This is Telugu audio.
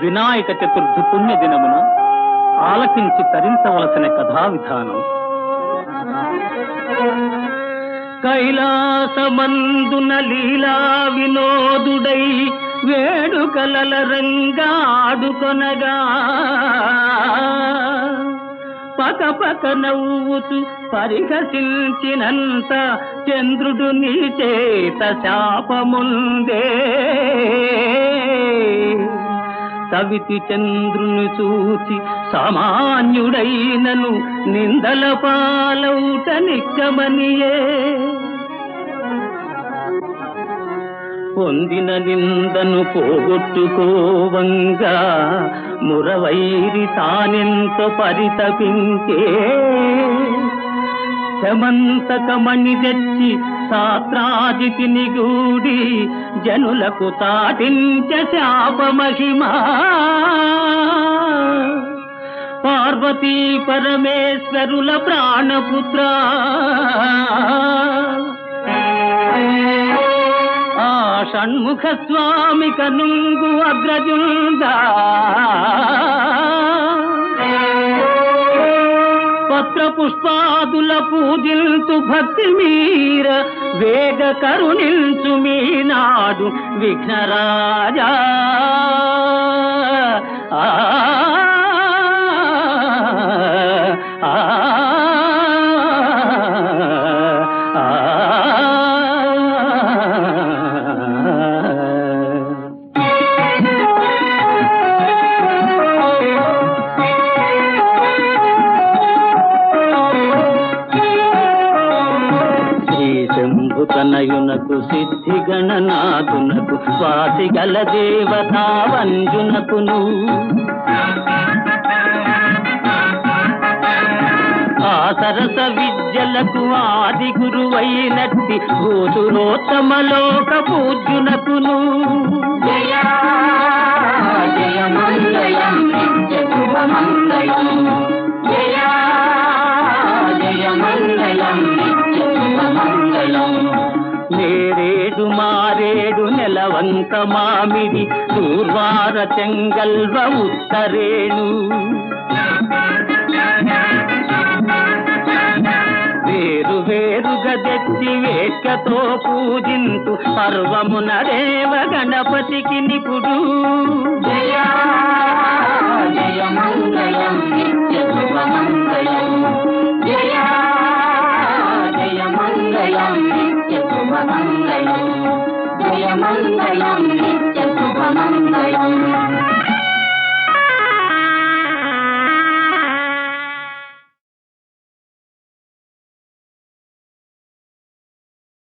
వినాయక చతుర్థి పుణ్య దినమున ఆలకించి తరించవలసిన కథా విధానం. కైలాసమందున లీలా వినోదుడై వేడుకలల రంగాడుకొనగా పక పక నవ్వుతూ పరిహసించినంత చంద్రుడు నీ చేత శాపముందే. సవితి చంద్రుని చూచి సామాన్యుడైనను నిందల పాలౌట నిక్కమనియే. పొందిన నిందను పోగొట్టుకోవంగా మురవైరి తానెంతో పరితపించే. శమంతకమణి తెచ్చి శాస్త్రాజితిని గూడి జనులకు తాటించ శాప మహిమా. పార్వతీ పరమేశ్వరుల ప్రాణపుత్ర ఆ షణ్ముఖ స్వామి కనుంగు అగ్రజుందా. పత్ర పుష్పాదుల పూజించు భక్తి మీర వేగ కరుణించు మీనాడు విఘ్నరాజా. ఆ తనయునకు సిద్ధి గణనాథునకు స్వాతి గల దేవతా వంజునకును ఆ సరస విద్యలకు ఆది గురువైనట్టి భూసురోత్తమలోక పూజ్యునకును జయ జయ మంగళం నిత్య శుభమంగళం. జయ జయ మంగళం నిత్య శుభమంగళం. నేరేడు మారేడు నెలవంక మామిడి దూర్వార చెంగల్వ ఉత్తరేణు వేరు వేరుగా తెచ్చి వేట్కతో పూజింతు పర్వమున దేవ గణపతికి నిపుడు. జయ జయ మంగళం నిత్య శుభమంగళం. జయ జయ మంగళం నిత్య శుభమంగళం. జయ మంగళం నిత్య